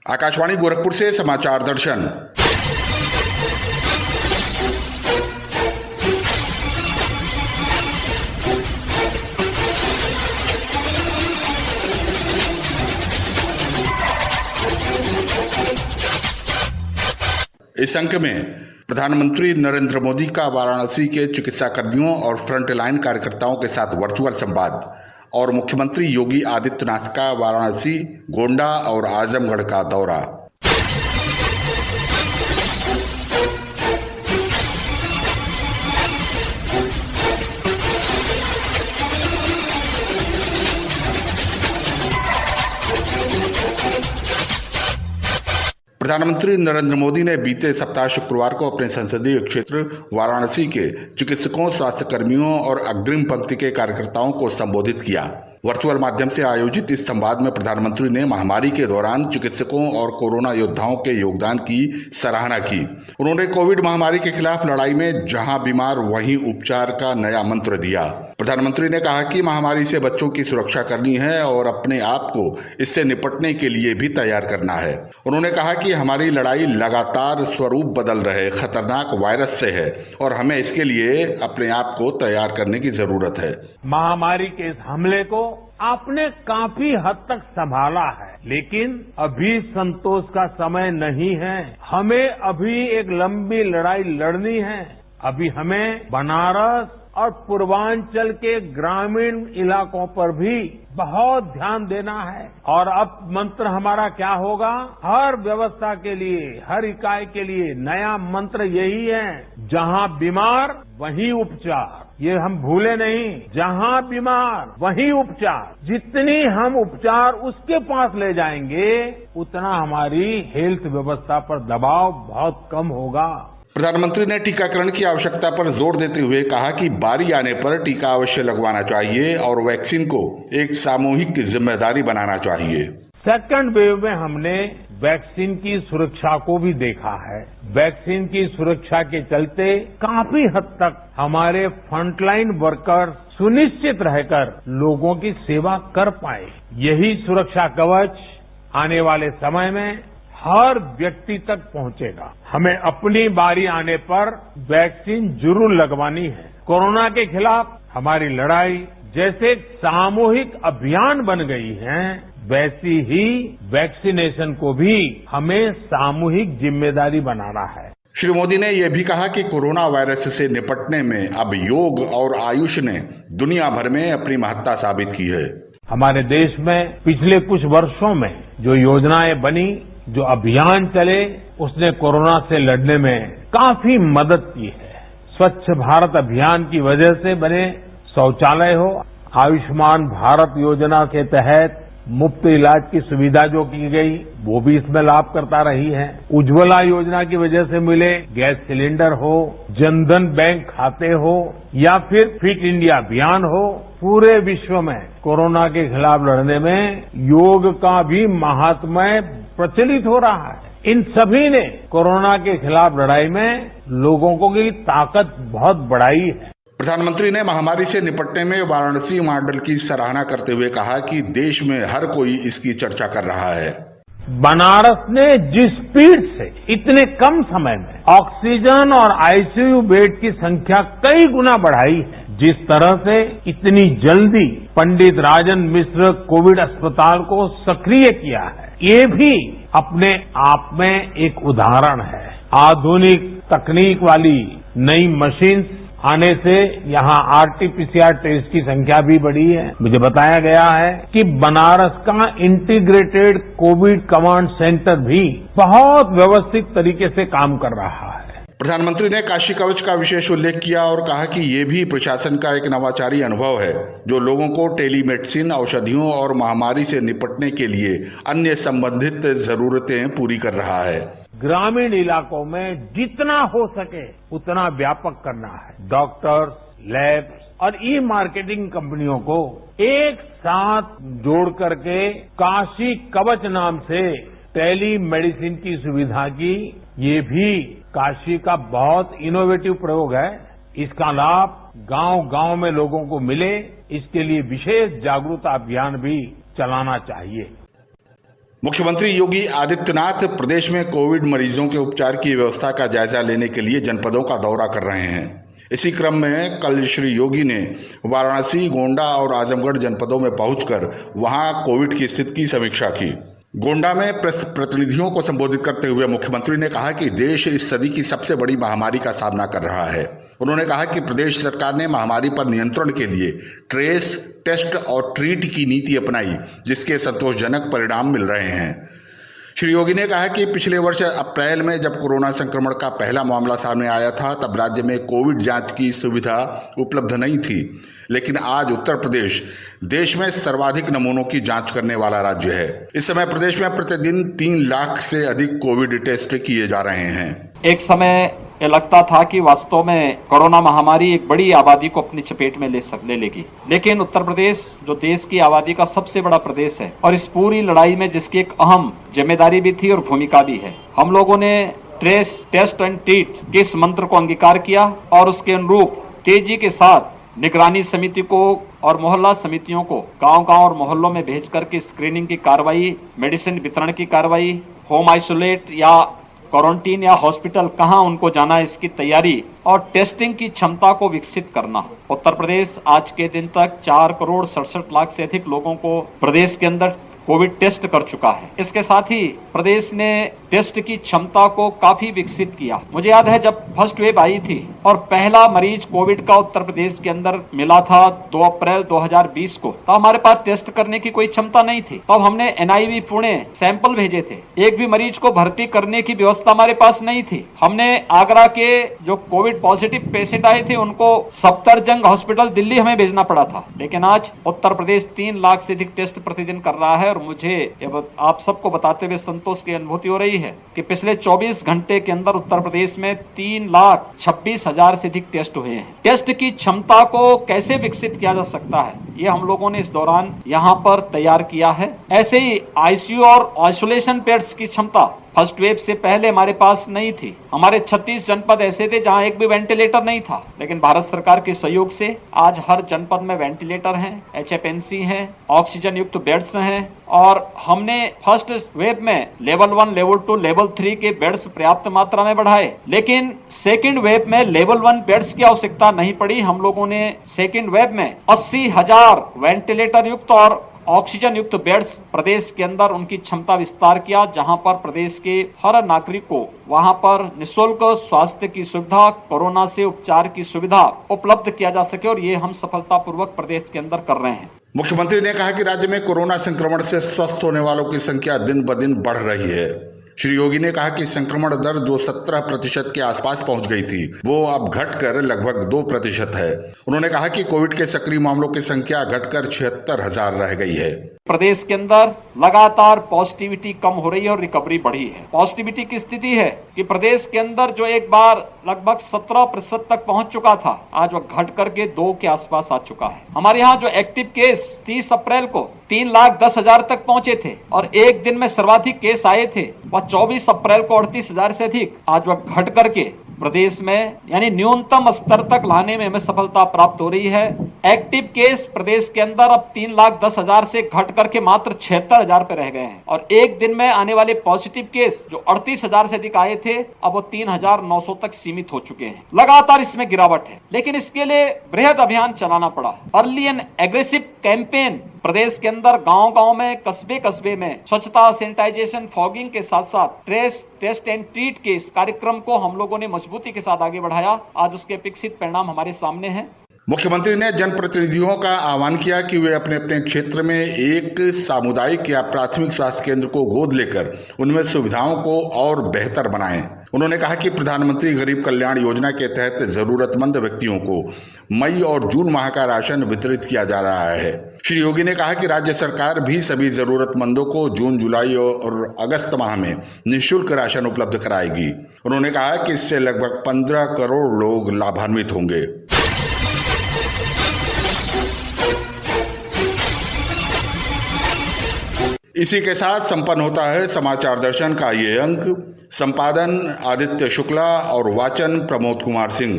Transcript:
आकाशवाणी गोरखपुर से समाचार दर्शन। इस अंक में प्रधानमंत्री नरेंद्र मोदी का वाराणसी के चिकित्सा कर्मियों और फ्रंटलाइन कार्यकर्ताओं के साथ वर्चुअल संवाद और मुख्यमंत्री योगी आदित्यनाथ का वाराणसी, गोंडा और आजमगढ़ का दौरा। प्रधानमंत्री नरेंद्र मोदी ने बीते सप्ताह शुक्रवार को अपने संसदीय क्षेत्र वाराणसी के चिकित्सकों, स्वास्थ्य कर्मियों और अग्रिम पंक्ति के कार्यकर्ताओं को संबोधित किया। वर्चुअल माध्यम से आयोजित इस संवाद में प्रधानमंत्री ने महामारी के दौरान चिकित्सकों और कोरोना योद्धाओं के योगदान की सराहना की। उन्होंने कोविड महामारी के खिलाफ लड़ाई में जहां बीमार वहीं उपचार का नया मंत्र दिया। प्रधानमंत्री ने कहा कि महामारी से बच्चों की सुरक्षा करनी है और अपने आप को इससे निपटने के लिए भी तैयार करना है। उन्होंने कहा कि हमारी लड़ाई लगातार स्वरूप बदल रहे खतरनाक वायरस से है और हमें इसके लिए अपने आप को तैयार करने की जरूरत है। महामारी के इस हमले को आपने काफी हद तक संभाला है, लेकिन अभी संतोष का समय नहीं है। हमें अभी एक लंबी लड़ाई लड़नी है। अभी हमें बनारस और पूर्वांचल के ग्रामीण इलाकों पर भी बहुत ध्यान देना है। और अब मंत्र हमारा क्या होगा? हर व्यवस्था के लिए, हर इकाई के लिए नया मंत्र यही है, जहां बीमार वहीं उपचार। ये हम भूले नहीं, जहां बीमार वहीं उपचार। जितनी हम उपचार उसके पास ले जाएंगे, उतना हमारी हेल्थ व्यवस्था पर दबाव बहुत कम होगा। प्रधानमंत्री ने टीकाकरण की आवश्यकता पर जोर देते हुए कहा कि बारी आने पर टीका अवश्य लगवाना चाहिए और वैक्सीन को एक सामूहिक जिम्मेदारी बनाना चाहिए। सेकंड वेव में हमने वैक्सीन की सुरक्षा को भी देखा है। वैक्सीन की सुरक्षा के चलते काफी हद तक हमारे फ्रंटलाइन वर्कर्स सुनिश्चित रहकर लोगों की सेवा कर पाए। यही सुरक्षा कवच आने वाले समय में हर व्यक्ति तक पहुंचेगा। हमें अपनी बारी आने पर वैक्सीन जरूर लगवानी है। कोरोना के खिलाफ हमारी लड़ाई जैसे सामूहिक अभियान बन गई है, वैसी ही वैक्सीनेशन को भी हमें सामूहिक जिम्मेदारी बनाना है। श्री मोदी ने यह भी कहा कि कोरोना वायरस से निपटने में अब योग और आयुष ने दुनिया भर में अपनी महत्ता साबित की है। हमारे देश में पिछले कुछ वर्षों में जो योजनाएं बनी, जो अभियान चले, उसने कोरोना से लड़ने में काफी मदद की है। स्वच्छ भारत अभियान की वजह से बने शौचालय हो, आयुष्मान भारत योजना के तहत मुफ्त इलाज की सुविधा जो की गई, वो भी इसमें लाभ करता रही है। उज्ज्वला योजना की वजह से मिले गैस सिलेंडर हो, जनधन बैंक खाते हो या फिर फिट इंडिया अभियान हो, पूरे विश्व में कोरोना के खिलाफ लड़ने में योग का भी महात्म्य प्रचलित हो रहा है। इन सभी ने कोरोना के खिलाफ लड़ाई में लोगों की ताकत बहुत बढ़ाई है। प्रधानमंत्री ने महामारी से निपटने में वाराणसी मॉडल की सराहना करते हुए कहा कि देश में हर कोई इसकी चर्चा कर रहा है। बनारस ने जिस स्पीड से इतने कम समय में ऑक्सीजन और आईसीयू बेड की संख्या कई गुना बढ़ाई है, जिस तरह से इतनी जल्दी पंडित राजन मिश्र कोविड अस्पताल को सक्रिय किया है, ये भी अपने आप में एक उदाहरण है। आधुनिक तकनीक वाली नई मशीन आने से यहाँ आरटीपीसीआर टेस्ट की संख्या भी बढ़ी है। मुझे बताया गया है कि बनारस का इंटीग्रेटेड कोविड कमांड सेंटर भी बहुत व्यवस्थित तरीके से काम कर रहा है। प्रधानमंत्री ने काशी कवच का विशेष उल्लेख किया और कहा कि ये भी प्रशासन का एक नवाचारी अनुभव है, जो लोगों को टेलीमेडिसिन, औषधियों और महामारी से निपटने के लिए अन्य संबंधित जरूरतें पूरी कर रहा है। ग्रामीण इलाकों में जितना हो सके उतना व्यापक करना है। डॉक्टर्स, लैब्स और ई मार्केटिंग कंपनियों को एक साथ जोड़ करके काशी कवच नाम से टेली मेडिसिन की सुविधा की, ये भी काशी का बहुत इनोवेटिव प्रयोग है। इसका लाभ गांव-गांव में लोगों को मिले, इसके लिए विशेष जागरूकता अभियान भी चलाना चाहिए। मुख्यमंत्री योगी आदित्यनाथ प्रदेश में कोविड मरीजों के उपचार की व्यवस्था का जायजा लेने के लिए जनपदों का दौरा कर रहे हैं। इसी क्रम में कल श्री योगी ने वाराणसी, गोंडा और आजमगढ़ जनपदों में पहुंचकर वहां कोविड की स्थिति की समीक्षा की। गोंडा में प्रेस प्रतिनिधियों को संबोधित करते हुए मुख्यमंत्री ने कहा कि देश इस सदी की सबसे बड़ी महामारी का सामना कर रहा है। उन्होंने कहा कि प्रदेश सरकार ने महामारी पर नियंत्रण के लिए ट्रेस, टेस्ट और ट्रीट की नीति अपनाई, जिसके संतोषजनक परिणाम मिल रहे हैं। श्री योगी ने कहा कि पिछले वर्ष अप्रैल में जब कोरोना संक्रमण का पहला मामला सामने आया था, तब राज्य में कोविड जांच की सुविधा उपलब्ध नहीं थी, लेकिन आज उत्तर प्रदेश देश में सर्वाधिक नमूनों की जांच करने वाला राज्य है। इस समय प्रदेश में प्रतिदिन 3 लाख से अधिक कोविड टेस्ट किए जा रहे हैं। एक समय ये लगता था कि वास्तव में कोरोना महामारी एक बड़ी आबादी को अपनी चपेट में ले लेगी, लेकिन उत्तर प्रदेश जो देश की आबादी का सबसे बड़ा प्रदेश है और इस पूरी लड़ाई में जिसकी एक अहम जिम्मेदारी भी थी और भूमिका भी है, हम लोगों ने ट्रेस, टेस्ट एंड ट्रीट के इस मंत्र को अंगीकार किया और उसके अनुरूप तेजी के साथ निगरानी समिति को और मोहल्ला समितियों को गांव-गांव और मोहल्लों में भेज करके स्क्रीनिंग की कार्रवाई, मेडिसिन वितरण की कार्रवाई, होम आइसोलेट या क्वारंटीन या हॉस्पिटल कहां उनको जाना है, इसकी तैयारी और टेस्टिंग की क्षमता को विकसित करना। उत्तर प्रदेश आज के दिन तक 4 करोड़ 67 लाख से अधिक लोगों को प्रदेश के अंदर कोविड टेस्ट कर चुका है। इसके साथ ही प्रदेश ने टेस्ट की क्षमता को काफी विकसित किया। मुझे याद है जब फर्स्ट वेव आई थी और पहला मरीज कोविड का उत्तर प्रदेश के अंदर मिला था 2 अप्रैल 2020 को, तो हमारे पास टेस्ट करने की कोई क्षमता नहीं थी। तब हमने NIV पुणे सैंपल भेजे थे, एक भी मरीज को भर्ती करने की व्यवस्था हमारे पास नहीं थी। हमने आगरा के जो कोविड पॉजिटिव पेशेंट आए थे उनको सफदरजंग हॉस्पिटल दिल्ली हमें भेजना पड़ा था, लेकिन आज उत्तर प्रदेश 3 लाख से अधिक टेस्ट प्रतिदिन कर रहा है। और मुझे आप सबको बताते हुए संतोष की अनुभूति हो रही है कि पिछले 24 घंटे के अंदर उत्तर प्रदेश में 3,26,000 से अधिक टेस्ट हुए हैं। टेस्ट की क्षमता को कैसे विकसित किया जा सकता है, ये हम लोगों ने इस दौरान यहाँ पर तैयार किया है। ऐसे ही ICU और आइसोलेशन बेड्स की क्षमता फर्स्ट वेव से पहले हमारे पास नहीं थी। हमारे 36 जनपद ऐसे थे जहां एक भी वेंटिलेटर नहीं था, लेकिन भारत सरकार के सहयोग से आज हर जनपद में वेंटिलेटर हैं, HFNC हैं, ऑक्सीजन युक्त बेड्स हैं और हमने फर्स्ट वेव में लेवल 1, लेवल 2, लेवल 3 के बेड्स पर्याप्त मात्रा में बढ़ाए, लेकिन सेकेंड वेव में लेवल 1 बेड्स की आवश्यकता नहीं पड़ी। हम लोगों ने सेकेंड वेव में 80,000 वेंटिलेटर युक्त और ऑक्सीजन युक्त बेड्स प्रदेश के अंदर उनकी क्षमता विस्तार किया, जहां पर प्रदेश के हर नागरिक को वहां पर निःशुल्क स्वास्थ्य की सुविधा, कोरोना से उपचार की सुविधा उपलब्ध किया जा सके, और ये हम सफलतापूर्वक प्रदेश के अंदर कर रहे हैं। मुख्यमंत्री ने कहा कि राज्य में कोरोना संक्रमण से स्वस्थ होने वालों की संख्या दिन ब दिन बढ़ रही है। श्री योगी ने कहा कि संक्रमण दर जो 17% के आसपास पहुंच गई थी, वो अब घटकर लगभग 2% है। उन्होंने कहा कि कोविड के सक्रिय मामलों की संख्या घटकर 76,000 रह गई है। प्रदेश के अंदर लगातार पॉजिटिविटी कम हो रही है और रिकवरी बढ़ी है। पॉजिटिविटी की स्थिति है कि प्रदेश के अंदर जो एक बार लगभग 17% तक पहुंच चुका था, आज वह घट करके 2 के आसपास आ चुका है। हमारे यहाँ जो एक्टिव केस 30 अप्रैल को 3,10,000 तक पहुंचे थे और एक दिन में सर्वाधिक केस आए थे, वह 24 अप्रैल को 38,000 से अधिक आज वह घट करके प्रदेश में यानी न्यूनतम स्तर तक लाने में हमें सफलता प्राप्त हो रही है। एक्टिव केस प्रदेश के अंदर अब 3,10,000 से घट करके मात्र 76,000 पे रह गए हैं और एक दिन में आने वाले पॉजिटिव केस जो 38,000 से अधिक आए थे, अब वो 3,900 तक सीमित हो चुके हैं। लगातार इसमें गिरावट है, लेकिन इसके लिए बृहद अभियान चलाना पड़ा। अर्ली एंड एग्रेसिव कैंपेन प्रदेश के अंदर गांव-गांव में, कस्बे-कस्बे में स्वच्छता, सैनिटाइजेशन, फॉगिंग के साथ-साथ ट्रेस, टेस्ट एंड ट्रीट के इस कार्यक्रम को हम लोगों ने मजबूती के साथ आगे बढ़ाया। आज उसके अपेक्षित परिणाम हमारे सामने हैं। मुख्यमंत्री ने जनप्रतिनिधियों का आह्वान किया कि वे अपने अपने क्षेत्र में एक सामुदायिक या प्राथमिक स्वास्थ्य केंद्र को गोद लेकर उनमें सुविधाओं को और बेहतर बनाएं। उन्होंने कहा कि प्रधानमंत्री गरीब कल्याण योजना के तहत जरूरतमंद व्यक्तियों को मई और जून माह का राशन वितरित किया जा रहा है। श्री योगी ने कहा कि राज्य सरकार भी सभी जरूरतमंदों को जून, जुलाई और अगस्त माह में निःशुल्क राशन उपलब्ध कराएगी। उन्होंने कहा कि इससे लगभग 15 करोड़ लोग लाभान्वित होंगे। इसी के साथ संपन्न होता है समाचार दर्शन का ये अंक। संपादन आदित्य शुक्ला और वाचन प्रमोद कुमार सिंह।